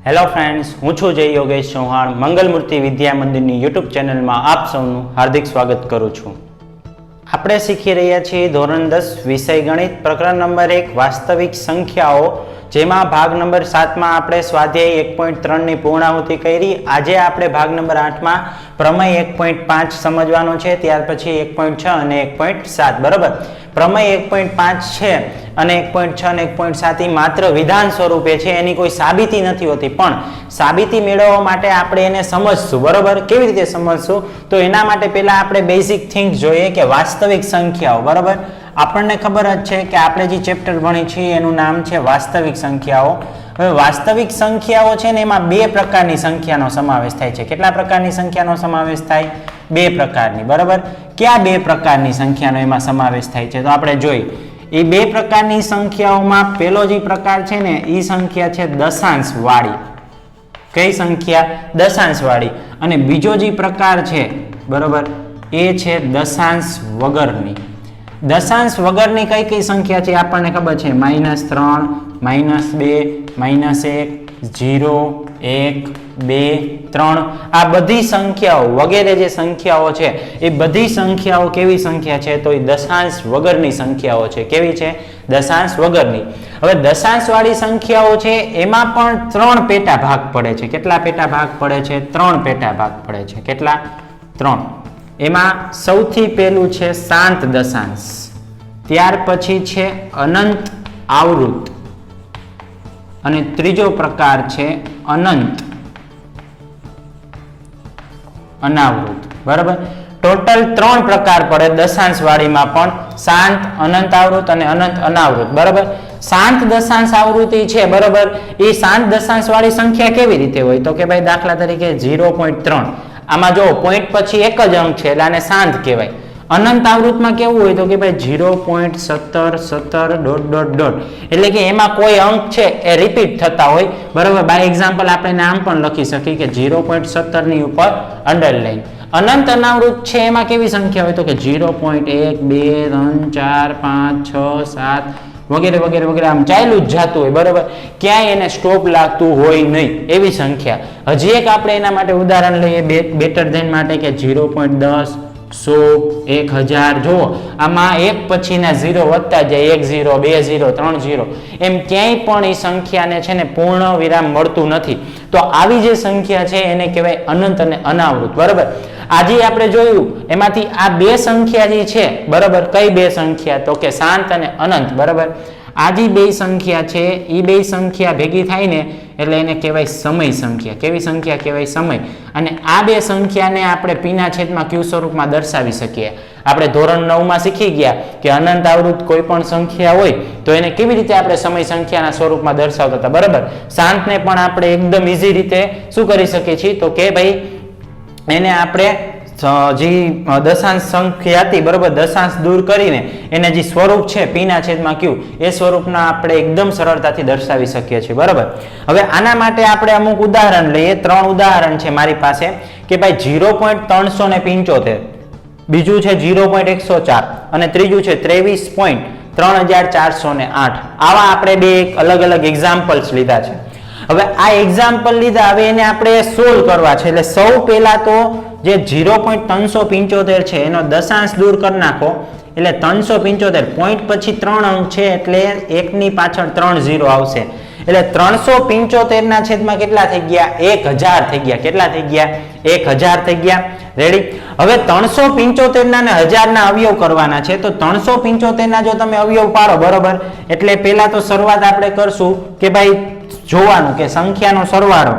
Hello friends, હું છું જય યોગેશ ચૌહાણ. મંગલમૂર્તિ વિદ્યા મંદિરની યુટ્યુબ ચેનલમાં આપ સૌનું હાર્દિક સ્વાગત કરું છું. આપણે શીખી રહ્યા છીએ ધોરણ 10 વિષય ગણિત પ્રકરણ નંબર 1 વાસ્તવિક સંખ્યાઓ, જેમાં ભાગ નંબર 7માં આપણે સ્વાધ્યાય 1.3 ની પૂર્ણાહુતિ કરી. આજે આપણે ભાગ નંબર 8માં પ્રમેય 1.5 સમજવાનો છે, ત્યાર પછી 1.6 અને 1.7. બરાબર, પ્રમેય 1.5 છે અને 1.6 અને 1.7 એ માત્ર વિધાન સ્વરૂપે છે, એની કોઈ સાબિતી નથી હોતી. પણ સાબિતી મેળવવા માટે આપણે એને સમજશું. બરાબર, કેવી રીતે સમજશું? તો એના માટે પહેલા આપણે બેઝિક થિંગ્સ જોઈએ કે વાસ્તવિક સંખ્યાઓ. બરાબર, આપણને ખબર જ છે કે આપણે જે ચેપ્ટર ભણી છીએ એનું નામ છે વાસ્તવિક સંખ્યાઓ. હવે વાસ્તવિક સંખ્યાઓ છે ને, એમાં બે પ્રકારની સંખ્યાનો સમાવેશ થાય છે. કેટલા પ્રકારની સંખ્યાનો સમાવેશ થાય? બે પ્રકારની. બરાબર, કયા બે પ્રકારની સંખ્યાનો એમાં સમાવેશ થાય છે? તો આપણે જોઈ એ બે પ્રકારની સંખ્યાઓમાં પહેલો જે પ્રકાર છે ને, એ સંખ્યા છે દશાંશ વાળી. કઈ સંખ્યા? દશાંશ વાળી. અને બીજો જે પ્રકાર છે, બરાબર, એ છે દશાંશ વગરની. દશાંશ વગરની કઈ કઈ સંખ્યા છે આપણને ખબર છે? -3, -2, -1, 0, 1, 2, 3. આ બધી સંખ્યાઓ વગેરે જે સંખ્યાઓ છે એ બધી સંખ્યાઓ કેવી સંખ્યા છે? તો એ દશાંશ વગરની સંખ્યાઓ છે. કેવી છે? દશાંશ વગરની. હવે દશાંશ વાળી સંખ્યાઓ છે એમાં પણ 3 પેટા ભાગ પડે છે. કેટલા પેટા ભાગ પડે છે? 3 પેટા ભાગ પડે છે. કેટલા? 3. એમાં સૌથી પહેલું છે શાંત દશાંશ, ત્યાર પછી છે અનંત આવૃત, અને ત્રીજો પ્રકાર છે અનંત અનાવૃત. બરાબર, ટોટલ 3 પ્રકાર પડે દશાંશ વાળીમાં પણ: શાંત, અનંત આવૃત અને અનંત અનાવૃત. બરાબર, શાંત દશાંશ આવૃત્તિ છે, બરાબર, એ શાંત દશાંશ વાળી સંખ્યા કેવી રીતે હોય? તો કે ભાઈ દાખલા તરીકે 0.3. આમાં જો પોઈન્ટ પછી એક જ અંક છે એટલે આને શાંત કહેવાય. અનંત આવૃતમાં કેવું હોય? તો કે ભાઈ 0.1717 ... એટલે કે એમાં કોઈ અંક છે એ રિપીટ થતા હોય. બરાબર, બાય એક્ઝામ્પલ આપણે નામ પણ લખી શકીએ કે 0.17 ની ઉપર અંડરલાઈન. અનંત અનાવૃત છે એમાં કેવી સંખ્યા હોય? તો કે 0.1, 2, 3, 4, 5, 6, 7 વગેરે વગેરે વગેરે, આમ ચાલ્યું જ જતું હોય. બરાબર, ક્યાંય એને સ્ટોપ લાગતું હોય નહીં એવી સંખ્યા. હજી એક આપણે એના માટે ઉદાહરણ લઈએ બેટર ધેન માટે કે 0.10, 100, 1000. જુઓ, આમાં એક પછીના 0 વધતા જાય, 1 0, 2 0, 3 0, એમ ક્યાંય પણ એ સંખ્યાને છે ને પૂર્ણ વિરામ મળતું નથી. તો આવી જે સંખ્યા છે એને કહેવાય અનંત અને અનાવૃત. બરાબર, આજે આપણે જોયું એમાંથી આ બે સંખ્યા જે છે, બરાબર, કઈ બે સંખ્યા? તો કે શાંત અને અનંત. બરાબર, આ જે બે સંખ્યા છે એ બે સંખ્યા ભેગી થાય ને એટલે એને કહેવાય સમય સંખ્યા. કેવી સંખ્યા કહેવાય? સમય. અને આ બે સંખ્યાને આપણે પીના છેદમાં ક્યુ સ્વરૂપમાં દર્શાવી શકીએ. આપણે ધોરણ 9માં શીખી ગયા કે અનંત આવૃત કોઈ પણ સંખ્યા હોય તો એને કેવી રીતે આપણે સમય સંખ્યાના સ્વરૂપમાં દર્શાવતા હતા. બરાબર, શાંતને પણ આપણે એકદમ ઈઝી રીતે શું કરી શકીએ છીએ? તો કે ભાઈ એને આપણે જે દશાંશ સંખ્યા હતી, બરાબર, દશાંશ દૂર કરીને એને જે સ્વરૂપ છે પીના છેદમાં ક્યુ, એ સ્વરૂપના આપણે એકદમ સરળતાથી દર્શાવી શકીએ છીએ. બરાબર, હવે આના માટે આપણે અમુક ઉદાહરણ લઈએ. 3 ઉદાહરણ છે મારી પાસે કે ભાઈ 0.375, બીજું છે 0.104 અને ત્રીજું છે 23.3408. આવા આપણે બે અલગ અલગ એક્ઝામ્પલ્સ લીધા છે. હવે આ એક્ઝામ્પલ લીધા, હવે એને આપણે સોલ્વ કરવા છે. એટલે સૌ પહેલા તો જે 0.375 છે એનો દશાંશ દૂર કરી નાખો. એટલે 375 પોઈન્ટ પછી 3 અંક છે એટલે એકની પાછળ 3 0 આવશે. એટલે 375 ના છેદમાં કેટલા થઈ ગયા? 1000 થઈ ગયા. કેટલા થઈ ગયા? 1000 થઈ ગયા. રેડી? હવે 375 ના અને 1000 ના અવયવ કરવાના છે. તો 375 ના જો તમે અવયવ પાડો, બરોબર, એટલે પહેલા તો શરૂઆત આપણે કરશું કે ભાઈ જોવાનું કે સંખ્યાનો સરવાળો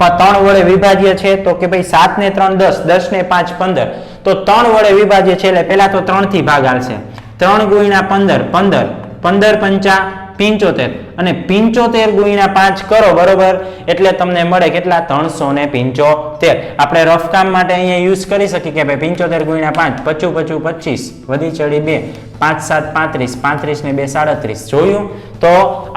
3 વડે વિભાજ્ય છે. તો કે ભાઈ 7 ને 3 10, 10 ને 5 15. તો 3 વડે વિભાજ્ય છે એટલે પહેલા તો 3 થી ભાગ આવશે. 3 × 15 15, 15 પંચા 75 અને 75 × 5 કરો, બરોબર, એટલે તમને મળે કેટલા? 375. આપણે રફ કામ માટે અહીંયા યુઝ કરી શકીએ કે ભાઈ 75 × 5 25 25 વધી ચડી 2, 5 7 35, 35 ને 2 37. જોયું? તો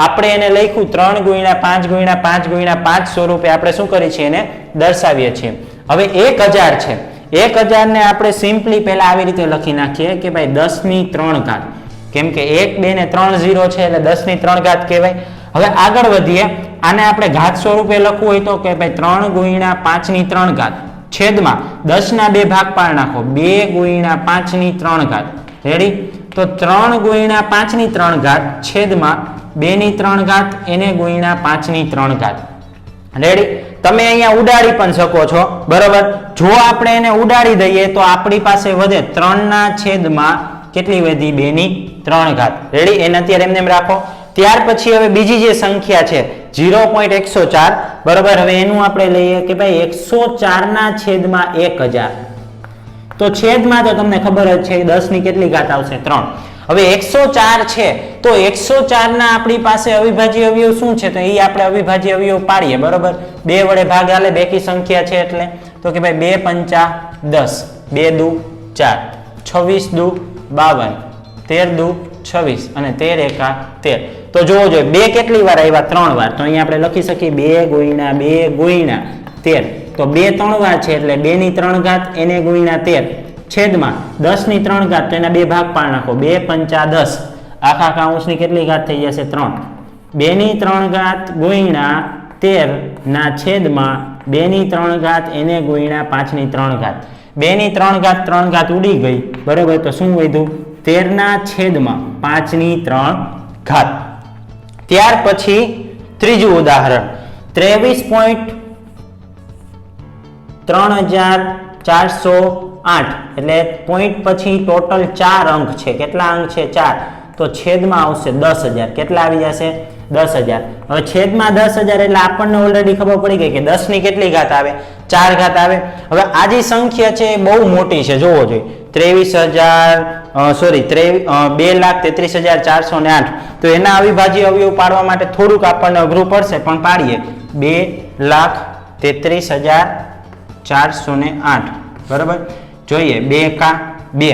આપણે એને લખ્યું 3 × 5 × 5 × 5 સ્વરૂપે આપણે શું કરીએ છીએ? એને દર્શાવીએ છીએ. હવે 1000 છે. 1000 ને આપણે સિમ્પલી પહેલા આવી રીતે લખી નાખીએ કે ભાઈ 10 ની 3 ઘાત. કેમ કે 1 2 ને 3 0 છે એટલે 10 ની 3 ઘાત કહેવાય. હવે આગળ વધીએ આને આપણે ઘાત સ્વરૂપે લખવું હોય તો કે ભાઈ 3 ગુણ્યા 5 ની 3 ઘાત છેદમાં 10 ના 2 ભાગ પાડી નાખો 2 ગુણ્યા 5 ની 3 ઘાત રેડી તો 3 ગુણ્યા 5 ની 3 ઘાત છેદમાં 2 ની 3 ઘાત એને ગુણ્યા 5 ની 3 ઘાત રેડી તમે અહીંયા ઉડાડી પણ શકો છો બરોબર જો આપણે એને ઉડાડી દઈએ તો આપણી પાસે વધે 3 ના છેદમાં કેટલી વધી 2 ની 3 ઘાત રેડી એને અત્યારે એમને રાખો ત્યાર પછી હવે બીજી જે સંખ્યા છે 0.104 બરોબર હવે એનું આપણે લઈએ કે ભાઈ 104 ના છેદમાં 1000 તો છેદમાં તો તમને ખબર જ છે 10 ની કેટલી ઘાત આવશે 3 હવે 104 છે તો 104 ના આપણી પાસે અવિભાજ્ય અવયવ શું છે તો એ આપણે અવિભાજ્ય અવયવ પાડીએ બરોબર 2 વડે ભાગ આલે બેકી સંખ્યા છે એટલે તો કે ભાઈ 2 પંચા 10 2 દુ 4 26 દુ 52 13 દુ 26 અને 13 એકા 13 તો જોવો જોઈએ 2 કેટલી વાર આવ્યા 3 વાર તો અહીંયા આપણે લખી શકીએ 2 ગુણ્યા 13 તો 2 3 વાર છે એટલે 2 ની 3 ઘાત એને ગુણ્યા 13 છેદમાં 10 ની 3 ઘાત તો એના 2 ભાગ પાડી નાખો 2 પંચા 10 આખા કૌંસની કેટલી ઘાત થઈ જશે 3 2 ની 3 ઘાત ગુણ્યા 13 ના છેદમાં 2 ની 3 ઘાત એને ગુણ્યા 5 ની 3 ઘાત 2 ની 3 ઘાત ઉડી ગઈ બરોબર તો શું વધ્યું 13 ના છેદમાં 5 ની 3 ઘાત ત્યાર પછી ત્રીજું ઉદાહરણ 23.3408 એટલે પોઈન્ટ પછી ટોટલ 4 અંક છે કેટલા અંક છે 4 તો છેદમાં આવશે 10,000 કેટલા આવી જશે 10,000 હવે છેદમાં 10,000 એટલે આપણને ઓલરેડી ખબર પડી ગઈ કે 10 ની કેટલી ઘાત આવે 4 ઘાત આવે હવે આ જે સંખ્યા છે એ બહુ મોટી છે જોવો જોઈએ 2,33,408 તો એના અવિભાજ્ય અવયવ પાડવા માટે થોડુંક આપણને અઘરું પડશે પણ પાડીએ 2,33,408 બરાબર જોઈએ 2 એકા 2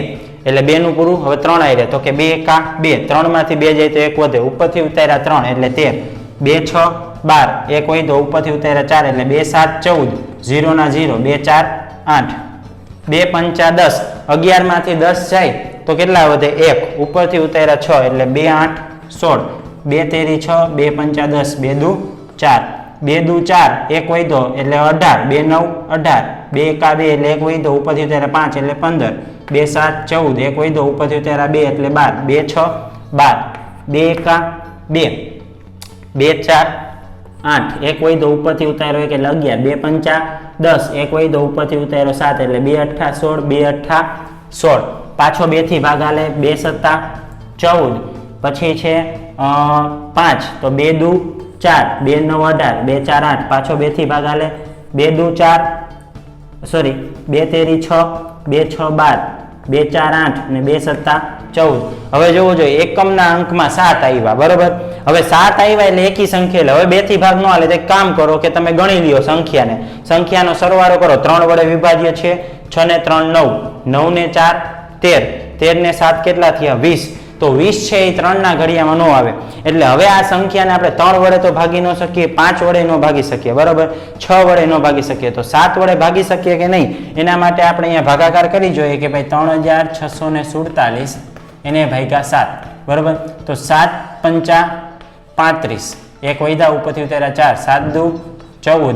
એટલે 2 નું પૂરું હવે 3 આવી રહે તો કે 2 એકા 2 3 માંથી 2 જાય તો 1 વધે ઉપરથી ઉતાર્યા 3 એટલે 13 2 6 12 1 હોય તો ઉપરથી ઉતાર્યા 4 એટલે 2 7 14 0 ના 0 2 4 8 2 પંચા 10 11 માંથી 10 જાય તો કેટલા વધે 1 ઉપરથી ઉતાર્યા 6 એટલે 2 8 16 2 તેરી 6 2 પંચા 10 2 દુ 4 2 દુ 4 1 વધ્યો એટલે 18 2 9 18 2 એકા 2 એટલે 1 વધ્યો ઉપરથી ઉતાર્યા 5 એટલે 15 2 7 14 1 વધ્યો ઉપરથી ઉતાર્યા 2 એટલે 12 2 6 12 2 એકા 2 2 4 8 1 વધ્યો ઉપરથી ઉતાર્યો 1 એટલે 11 2 પંચા 10 1 વધ્યો ઉપરથી ઉતાર્યો 7 એટલે 2 8 16 2 8 16 પાછો 2 થી ભાગ આલે 2 7 14 પછી છે 5 તો 2 દુ 4 2 9 18 2 4 8 પાછો 2 થી ભાગ આલે 2 દુ 4 સોરી 2 તેરી 6 2 6 12 2 4 8 અને 2 7 14 હવે જોવો જોઈએ એકમના અંકમાં 7 આવ્યા બરોબર હવે 7 આવ્યા એટલે એકી સંખ્યા હવે 2 થી ભાગ ન આલે તો એક કામ કરો કે તમે ગણી લ્યો સંખ્યાનો સરવાળો કરો 3 વડે વિભાજ્ય છે 6 ને 3 9 9 ને 4 13 13 ને 7 કેટલા થયા 20 તો 20 છે એ 3 ના ઘડિયામાં ન આવે એટલે હવે આ સંખ્યાને આપણે 3 વડે તો ભાગી ન શકીએ 5 વડે ન ભાગી શકીએ બરાબર 6 વડે ન ભાગી શકીએ તો 7 વડે ભાગી શકીએ કે નહીં એના માટે આપણે અહીંયા ભાગાકાર કરી જોઈએ કે ભાઈ 3647 એને ભાગ્યા 7 બરાબર તો 7 પંચા 35 1 વૈધા ઉપરથી ઉતાર્યા 4 7 દુ 14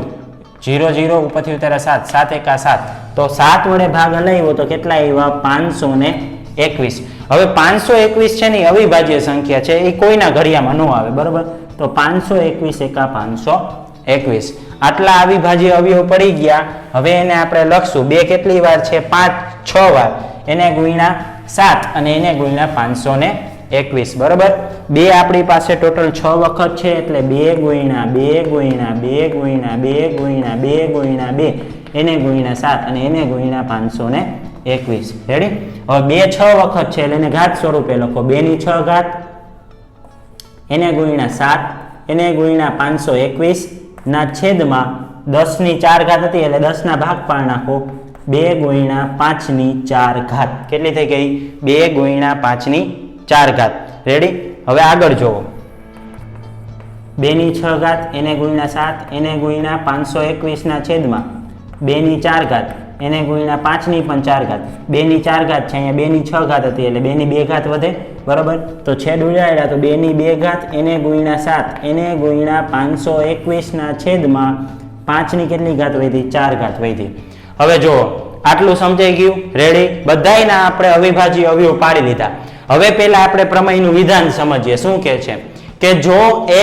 0 0 ઉપરથી ઉતાર્યા 7 7 એકા 7 તો 7 વડે ભાગ હલાવ્યો તો કેટલા આવ્યા 521 હવે 521 છે ને અવિભાજ્ય સંખ્યા છે એ કોઈના ઘડિયામાં ન આવે બરોબર તો 521 એકા 521 આટલા અવિભાજ્ય અવયવ પડી ગયા હવે એને આપણે લખશું 2 કેટલી વાર છે 5 6 વાર એને ગુણ્યા 7 અને એને ગુણ્યા 521 બરોબર 2 આપણી પાસે ટોટલ 6 વખત છે એટલે 2 ગુણ્યા 2 ગુણ્યા 2 ગુણ્યા 2 ગુણ્યા 2 ગુણ્યા 2 એને ગુણ્યા 7 અને એને ગુણ્યા 521 રેડી હવે 2 6 વખત છે એટલે એને ઘાત સ્વરૂપે લખો 2 ની 6 ઘાત એને ગુણ્યા 7 એને ગુણ્યા 521 ના છેદમાં 10 ની 4 ઘાત હતી એટલે 10 ના ભાગ પાડી નાખો 2 ગુણ્યા 5 ની 4 ઘાત કેટલી થઈ ગઈ 2 ગુણ્યા 5 ની 4 ઘાત રેડી હવે આગળ જોવો 2 ની 6 ઘાત એને ગુણ્યા 7 એને ગુણ્યા 521 ના છેદમાં 2 ની 4 ઘાત એને ગુણ્યા 5 ની પણ 4 ઘાત 2 ની 4 ઘાત છે અહીંયા 2 ની 6 ઘાત હતી એટલે 2 ની 2 ઘાત વધે બરાબર. તો છેદ ઉડાડ્યા તો 2 ની 2 ઘાત એને ગુણ્યા 7 એને ગુણ્યા 521 ના છેદમાં 5 ની કેટલી ઘાત વધી? 4 ઘાત વધી. હવે જો આટલું સમજાઈ ગયું? રેડી? બધાયના આપણે અવિભાજ્ય અવયવ પાડી લીધા. હવે પહેલા આપણે પ્રમેયનું વિધાન સમજીએ. શું કહે છે કે જો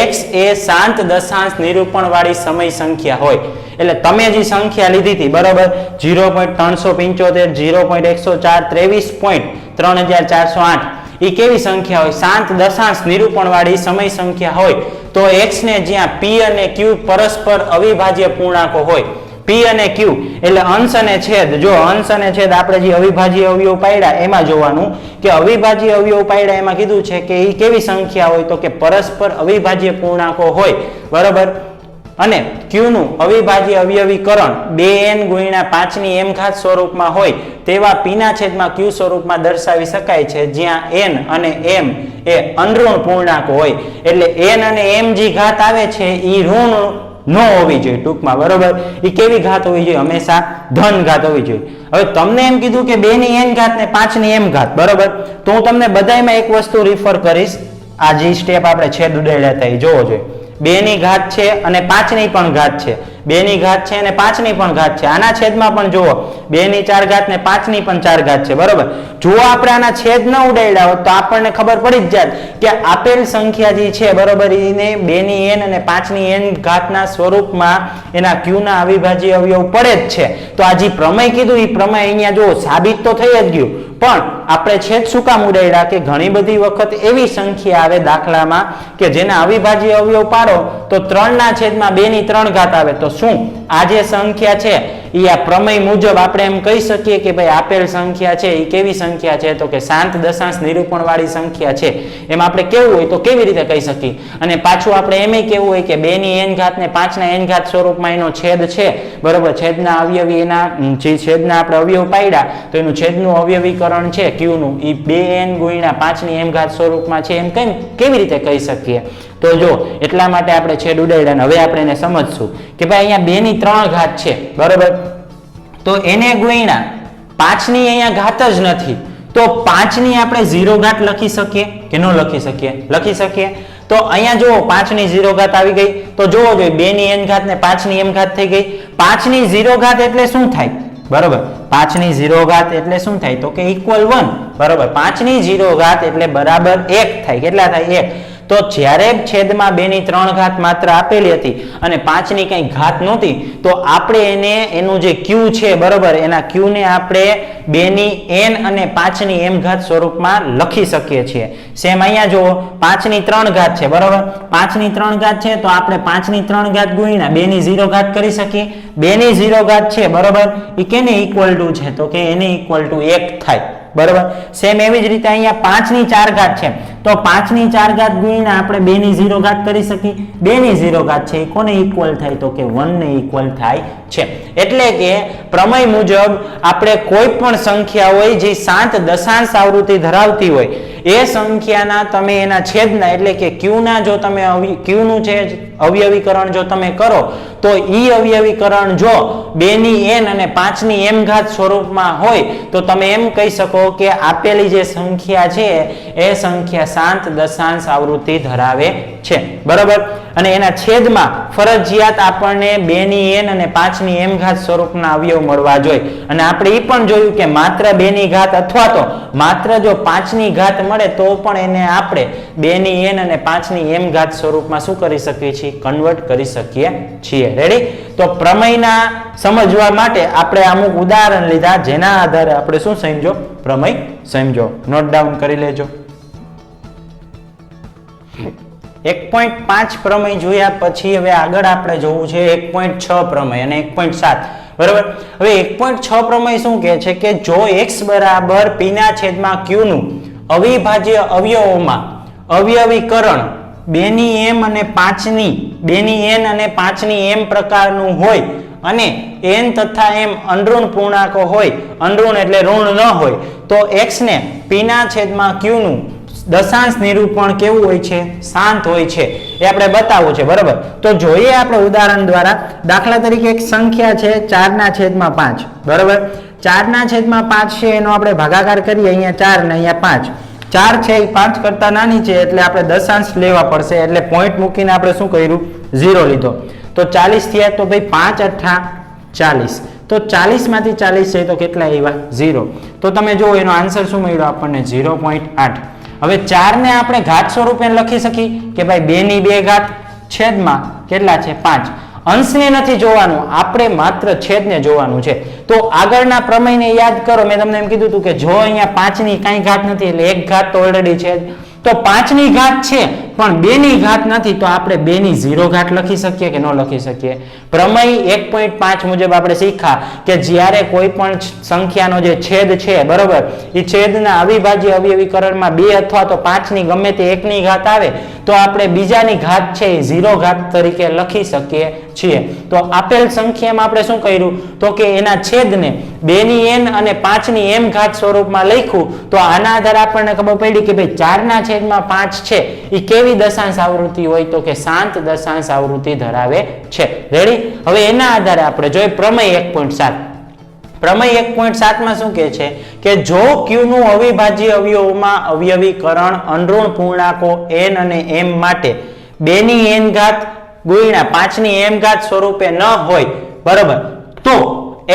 x એ શાંત દશાંશ નિરૂપણ વાળી સમય સંખ્યા હોય, એટલે તમે જે સંખ્યા લીધી હતી બરાબર 0.375 0.104 23.3408 એ કેવી સંખ્યા હોય? શાંત દશાંશ નિરૂપણ વાળી સમય સંખ્યા હોય તો x ને જ્યાં p અને q પરસ્પર અવિભાજ્ય પૂર્ણાંકો હોય, p અને q એટલે અંશ અને છેદ. જો અંશ અને છેદ આપણે જે અવિભાજ્ય અવયવ પાડ્યા એમાં જોવાનું કે અવિભાજ્ય અવયવ પાડ્યા એમાં કીધું છે કે એ કેવી સંખ્યા હોય? તો કે પરસ્પર અવિભાજ્ય પૂર્ણાંકો હોય બરાબર. અને q નું અવિભાજ્ય અવયવીકરણ 2n ગુણ્યા 5 ની m ઘાત સ્વરૂપમાં હોય તેવા p ના છેદમાં q સ્વરૂપમાં દર્શાવી શકાય છે, જ્યાં n અને m એ અનઋણ પૂર્ણાંકો હોય. એટલે n અને m જે ઘાત આવે છે એ ઋણ ન હોવી જોઈએ ટૂંકમાં બરોબર. એ કેવી ઘાત હોવી જોઈએ? હંમેશા ધન ઘાત હોવી જોઈએ. હવે તમને એમ કીધું કે 2 ની n ઘાત ને 5 ની m ઘાત બરોબર. તો હું તમને બધાયમાં એક વસ્તુ રિફર કરીશ. આ જે સ્ટેપ આપણે છેદ ઉડાડ્યા હતા એ જોવો જોઈએ. 2 ની ઘાત છે અને 5 ની પણ ઘાત છે. 2 ની ઘાત છે અને 5 ની પણ ઘાત છે. આના છેદમાં પણ જુઓ 2 ની 4 ઘાત ને 5 ની પણ 4 ઘાત છે બરોબર. જો આપણે આના છેદ ન ઉડાડ્યા હોત તો આપણને ખબર પડી જ જાત કે આપેલ સંખ્યા જે છે બરોબર એને 2 ની n અને 5 ની n ઘાતના સ્વરૂપમાં એના q ના અવિભાજ્ય અવયવ પડે જ છે. તો આ જે પ્રમેય કીધું એ પ્રમેય અહીંયા જો સાબિત તો થઈ જ ગયું, પણ આપણે છેદ શું કામ ઉડાડ્યા? કે ઘણી બધી વખત એવી સંખ્યા આવે દાખલામાં કે જેના અવિભાજ્ય અવયવ પાડો તો 3 ના છેદમાં 2 ની 3 ઘાત આવે. તો શું આ જે સંખ્યા છે એ આ પ્રમેય મુજબ આપણે એમ કહી શકીએ કે ભાઈ આપેલ સંખ્યા છે એ કેવી સંખ્યા છે? તો કે શાંત દશાંશ નિરૂપણ વાળી સંખ્યા છે. એમ આપણે કેવું હોય તો કેવી રીતે કહી શકીએ? અને પાછું આપણે એમ કેવું હોય કે 2 ની n ઘાત ને 5 ના n ઘાત સ્વરૂપમાં એનો છેદ છે બરોબર. છેદના અવયવી એના જે છેદના આપણે અવયવ પાડ્યા તો એનું છેદનું અવયવીકરણ છે q નું એ 2n ગુણ્યા 5 ની m ઘાત સ્વરૂપમાં છે. એમ કેવી રીતે કહી શકીએ? તો જો એટલા માટે આપણે છેદ ઉડાડ્યા. હવે આપણે એને સમજશું કે ભાઈ અહીંયા 2 ની 3 ઘાત છે બરોબર. તો એને ગુણ્યા 5 ની અહીંયા ઘાત જ નથી, તો 5 ની આપણે 0 ઘાત લખી શકીએ કે ન લખી શકીએ? લખી શકીએ. તો અહીંયા જો 5 ની 0 ઘાત આવી ગઈ તો જોવો જોઈએ 2 ની n ઘાત ને 5 ની m ઘાત થઈ ગઈ. 5 ની 0 ઘાત એટલે શું થાય બરોબર? 5 ની 0 ઘાત એટલે શું થાય? તો કે ઇક્વલ 1 બરોબર. 5 ની 0 ઘાત એટલે બરાબર 1 થાય. કેટલા થાય? 1. તો જ્યારે છેદમાં 2 ની 3 ઘાત માત્ર આપેલી હતી અને 5 ની કઈ ઘાત નહોતી તો આપણે એને એનું જે q છે બરોબર એના q ને આપણે 2 ની n અને 5 ની m ઘાત સ્વરૂપમાં લખી શકીએ છીએ. સેમ અહીંયા જો 5 ની 3 ઘાત છે બરોબર. 5 ની 3 ઘાત છે તો આપણે 5 ની 3 ઘાત ગુણ્યા 2 ની 0 ઘાત કરી શકીએ. 2 ની 0 ઘાત છે બરોબર એ કેને ઇક્વલ ટુ છે? તો કે એને ઇક્વલ ટુ 1 થાય બરોબર. સેમ એવી જ રીતે અહીંયા 5 ની 4 ઘાત છે તો 5 ની 4 ઘાત ગુણ્યા આપણે 2 ની 0 ઘાત કરી શકીએ. 2 ની 0 ઘાત છે એ કોને ઇક્વલ થાય? તો કે 1 ને ઇક્વલ થાય છે. એટલે કે પ્રમેય મુજબ આપણે કોઈ પણ સંખ્યા હોય જે શાંત દશાંશ આવૃત્તિ ધરાવતી હોય એ સંખ્યાના તમે એના છેદના એટલે કે q ના જો તમે q નું છે અવયવીકરણ જો તમે કરો તો ઈ અવયવીકરણ જો 2 ની n અને 5 ની m ઘાત સ્વરૂપમાં હોય તો તમે એમ કહી શકો કે આપેલી જે સંખ્યા છે એ સંખ્યા શાંત દશાંશ આવૃત્તિ ધરાવે છે બરાબર. અને એના છેદમાં ફરજિયાત આપણને 2 ની n અને 5 ની m ઘાત સ્વરૂપના અવયવ મળવા જોઈએ. અને આપણે એ પણ જોયું કે માત્ર 2 ની ઘાત અથવા તો માત્ર જો 5 ની ઘાત મળે તો પણ એને આપણે 2 ની n અને 5 ની m ઘાત સ્વરૂપમાં શું કરી શકીએ છીએ? કન્વર્ટ કરી શકીએ છીએ. રેડી? તો પ્રમેયના સમજવા માટે આપણે અમુક ઉદાહરણ લીધા જેના આધારે આપણે શું સમજો? પ્રમેય સમજો. નોટ ડાઉન કરી લેજો. 1.5 પ્રમેય જોયા પછી હવે આગળ આપણે જોવું છે 1.6 પ્રમેય અને 1.7 બરાબર. હવે 1.6 પ્રમેય શું કહે છે કે જો x બરાબર p ના છેદમાં q નું અવિભાજ્ય અવયવોમાં અવયવીકરણ 2 ની m અને 5 ની 2 ની n અને 5 ની m પ્રકારનું હોય અને n તથા m અનઋણ પૂર્ણાંકો હોય, અનઋણ એટલે ઋણ ન હોય, તો x ને p ના છેદમાં q નું દશાંશ નિરૂપણ કેવું હોય છે? શાંત હોય છે. એ આપણે બતાવવું છે બરાબર. તો જોઈએ આપણે ઉદાહરણ દ્વારા. દાખલા તરીકે એક સંખ્યા છે 4 ના છેદમાં 5 બરાબર. 4 ના છેદમાં 5 છે એનો આપણે ભાગાકાર કરીએ. અહીંયા 4 ને અહીંયા 5 4 છે એ 5 કરતા નાની છે એટલે આપણે દશાંશ લેવા પડશે એટલે પોઈન્ટ મૂકીને આપણે શું કર્યું 0 લીધો તો 40 થયા તો ભાઈ 5 અઠ્ઠા 40 તો 40 માંથી 40 છે તો કેટલા આવ્યા 0 તો તમે જો એનો આન્સર શું મળ્યો આપણને 0.8 હવે 4 ને આપણે ઘાત સ્વરૂપે લખી શકીએ કે ભાઈ 2 ની 2 ઘાત છેદમાં કેટલા છે 5 અંશને નથી જોવાનું આપણે માત્ર છેદને જોવાનું છે તો આગળના પ્રમેયને યાદ કરો મેં તમને એમ કીધું હતું કે જો અહીંયા 5 ની કાંઈ ઘાત નથી એટલે એક ઘાત તો ઓલરેડી છે તો 5 ની ઘાત છે પણ 2 ની ઘાત નથી તો આપણે 2 ની 0 ઘાત લખી શકીએ કે ન લખી શકીએ પ્રમેય 1.5 મુજબ આપણે શીખ્યા કે જ્યારે કોઈ પણ સંખ્યાનો જે છેદ છે બરોબર એ છેદના અવિભાજ્ય અવયવીકરણમાં 2 અથવા તો 5 ની ગમે તે એકની ઘાત આવે તો આપણે બીજાની ઘાત છે એ 0 ઘાત તરીકે લખી શકીએ છીએ તો આપેલ સંખ્યામાં આપણે શું કર્યું તો કે એના છેદને 2 ની n અને 5 ની m ઘાત સ્વરૂપમાં લખ્યું તો આના આધારે આપણને ખબર પડી કે ભાઈ 4 ના છેદમાં 5 છે એ કેવી દશાંશ આવૃત્તિ હોય તો કે શાંત દશાંશ આવૃત્તિ ધરાવે છે રેડી હવે એના આધારે આપણે જોઈએ પ્રમેય 1.7 પ્રમેય 1.7 માં શું કહે છે કે જો q નું અવિભાજ્ય અવયવોમાં અવયવીકરણ અનઋણ પૂર્ણાંકો n અને m માટે 2 ની n ઘાત ગુણ્યા 5 ની m ઘાત સ્વરૂપે ન હોય બરોબર તો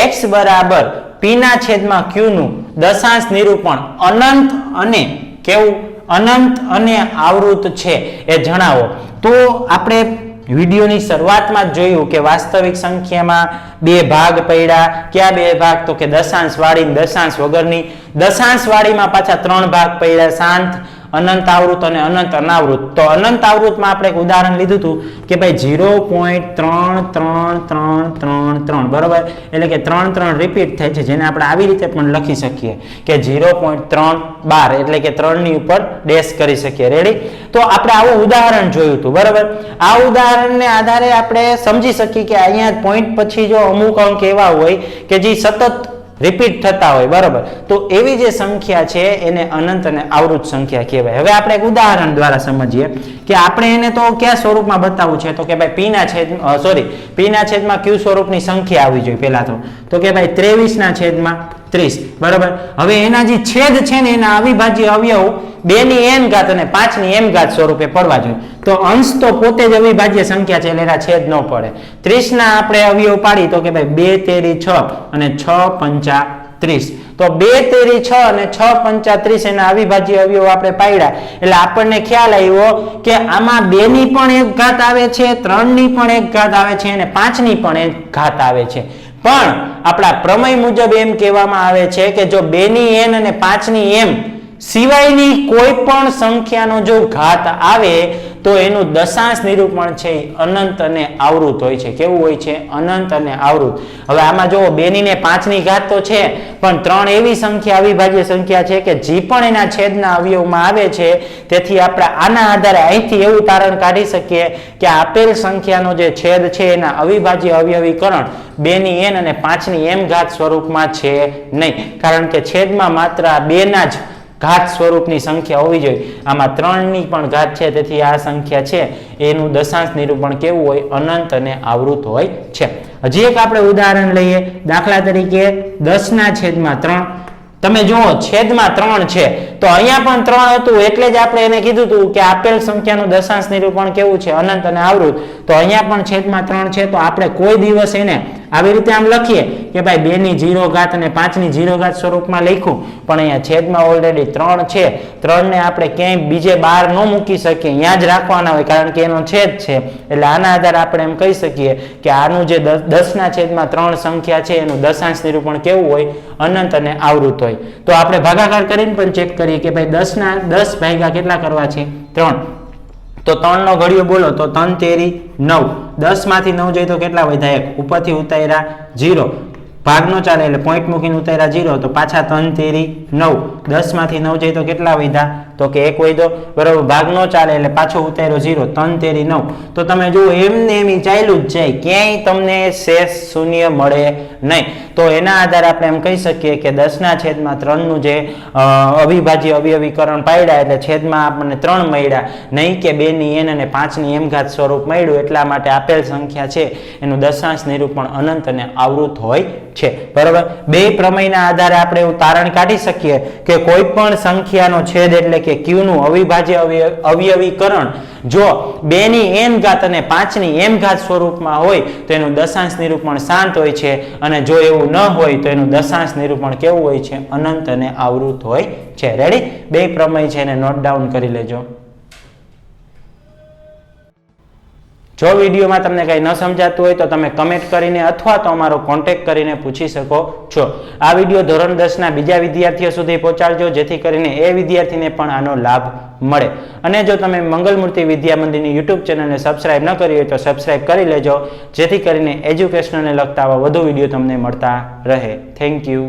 x બરાબર p ના છેદમાં q નું દશાંશ નિરૂપણ અનંત અને કેવું અનંત અને આવૃત છે એ જણાવો તો આપણે વિડિયોની શરૂઆતમાં જ જોયું કે વાસ્તવિક સંખ્યામાં બે ભાગ પડ્યા ક્યાં બે ભાગ તો કે દશાંશ વાળી દશાંશ વગરની દશાંશ વાળીમાં પાછા 3 ભાગ પડ્યા શાંત અનંત આવૃત અને અનંત અનાવૃત તો અનંત આવૃતમાં આપણે એક ઉદાહરણ લીધું હતું કે ભાઈ 0.3333 બરોબર એટલે કે 3 રિપીટ થાય છે જેને આપણે આવી રીતે પણ લખી શકીએ કે 0.312 એટલે કે 3 ની ઉપર ડેશ કરી શકીએ રેડી તો આપણે આવું ઉદાહરણ જોયું હતું બરોબર આ ઉદાહરણને આધારે આપણે સમજી શકીએ કે અહીંયા પોઈન્ટ પછી જો અમુક અંક એવા હોય કે જે સતત રિપીટ થતા હોય બરોબર તો એવી જે સંખ્યા છે એને અનંત અને આવૃત સંખ્યા કહેવાય હવે આપણે એક ઉદાહરણ દ્વારા સમજીએ કે આપણે એને તો કયા સ્વરૂપમાં બતાવવું છે તો કે ભાઈ p ના છેદમાં q સ્વરૂપની સંખ્યા આવવી જોઈએ પહેલા તો કે ભાઈ 23 ના છેદમાં 30 બરોબર હવે એના જે છેદ છે ને એના અવિભાજ્ય અવયવ 2 ની n ઘાત અને 5 ની m ઘાત સ્વરૂપે પડવા જોઈએ તો અંશ તો પોતે જ અવિભાજ્ય સંખ્યા છે એટલે એના છેદ ન પડે 30 ના આપણે અવયવ પાડી તો કે ભાઈ 2 તેરી 6 અને 6 પંચા 30 તો 2 તેરી 6 અને 6 પંચા 30 એના અવિભાજ્ય અવયવ આપણે પાડ્યા એટલે આપણને ખ્યાલ આવ્યો કે આમાં 2 ની પણ એક ઘાત આવે છે 3 ની પણ એક ઘાત આવે છે અને 5 ની પણ એક ઘાત આવે છે પણ આપણા પ્રમેય મુજબ એમ કહેવામાં આવે છે કે જો 2 ની n અને 5 ની m સિવાયની કોઈ પણ સંખ્યાનો જો ઘાત આવે તો એનું દશાંશ નિરૂપણ છે અનંત અને આવૃત હોય છે કેવું હોય છે અનંત અને આવૃત હવે આમાં જો 2 ની ને 5 ની ઘાત તો છે પણ 3 એવી સંખ્યા અવિભાજ્ય સંખ્યા છે કે જે પણ એના છેદના અવયવમાં આવે છે તેથી આપણે આના આધારે અહીંથી એવું તારણ કાઢી શકીએ કે આપેલ સંખ્યાનો જે છેદ છે એના અવિભાજ્ય અવયવીકરણ 2 ની n અને 5 ની m ઘાત સ્વરૂપમાં છે નહીં કારણ કે છેદમાં માત્ર 2 ના જ ઘાત સ્વરૂપની સંખ્યા હોવી જોઈએ આમાં 3 ની પણ ઘાત છે તેથી આ સંખ્યા છે એનું દશાંશ નિરૂપણ કેવું હોય અનંત અને આવૃત હોય છે હજી એક આપણે ઉદાહરણ લઈએ દાખલા તરીકે 10 ના છેદમાં 3 તમે જુઓ છેદમાં 3 છે તો અહીંયા પણ 3 હતું એટલે જ આપણે એને કીધું હતું કે આપેલ સંખ્યાનું દશાંશ નિરૂપણ કેવું છે અનંત અને આવૃત તો અહીંયા પણ છેદમાં 3 છે તો આપણે કોઈ દિવસ એને આવી રીતે આમ લખીએ કે ભાઈ 2 ની 0 ઘાત અને 5 ની 0 ઘાત સ્વરૂપમાં લખ્યું પણ અહીંયા છેદમાં ઓલરેડી 3 છે 3 ને આપણે ક્યાંય બીજે બહાર ન મૂકી શકીએ અહીંયા જ રાખવાના હોય કારણ કે એનો છેદ છે એટલે આના આધારે આપણે એમ કહી શકીએ કે આનું જે 10 ના છેદમાં 3 સંખ્યા છે એનું દશાંશ નિરૂપણ કેવું હોય અનંત અને આવૃત હોય તો આપણે ભાગાકાર કરીને પણ ચેક કરીએ કે ભાઈ 10 ના 10 ભાગ્યા કેટલા કરવા છે 3 તો 3 નો ઘડિયો બોલો તો 3 તેરી 9 10 માંથી 9 જાય તો કેટલા વધ્યા 1 ઉપરથી ઉતાર્યા 0 ભાગ નો ચાલે એટલે પોઈન્ટ મૂકીને ઉતાર્યા 0 તો પાછા 3 તેરી 9 10 માંથી 9 જાય તો કેટલા વધ્યા તો કે 1 વધ્યો બરાબર ભાગ નો ચાલે એટલે પાછો ઉતાર્યો 0 3 તેરી 9 તો તમે જુઓ એમને એમ ચાલ્યું જ જાય ક્યાંય તમને શેષ શૂન્ય મળે નહીં તો એના આધારે આપણે એમ કહી શકીએ કે 10 ના છેદમાં 3 નું જે અવિભાજ્ય અવયવીકરણ પાડ્યા એટલે છેદમાં આપણને 3 મળ્યા નહીં કે 2 ની n અને 5 ની m ઘાત સ્વરૂપ મળ્યું એટલા માટે આપેલ સંખ્યા છે એનું દશાંશ નિરૂપણ અનંત અને આવૃત હોય છે બરાબર બે પ્રમેયના આધારે આપણે એવું તારણ કાઢી શકીએ કે કોઈ પણ સંખ્યાનો છેદ એટલે કે ક્યુનું અવિભાજ્ય અવયવીકરણ જો 2 ની n ઘાત અને 5 ની m ઘાત સ્વરૂપમાં હોય તો એનું દશાંશ નિરૂપણ શાંત હોય છે, અને જો એવું ન હોય તો એનું દશાંશ નિરૂપણ કેવું હોય છે? અનંત અને આવૃત હોય છે. રેડી? બે પ્રમેય છે એને નોટ ડાઉન કરી લેજો. જો વિડીયોમાં તમને કંઈ ન સમજાતું હોય તો તમે કમેન્ટ કરીને અથવા તો અમારો કોન્ટેક્ટ કરીને પૂછી શકો છો. આ વિડીયો ધોરણ 10 ના બીજા વિદ્યાર્થીઓ સુધી પહોંચાડજો, જેથી કરીને એ વિદ્યાર્થીને પણ આનો લાભ મળે. અને જો તમે મંગલમૂર્તિ વિદ્યા મંદિરની યુટ્યુબ ચેનલને સબસ્ક્રાઇબ ન કરી હોય તો સબસ્ક્રાઇબ કરી લેજો, જેથી કરીને એજ્યુકેશનને લગતા આવા વધુ વિડીયો તમને મળતા રહે. Thank you.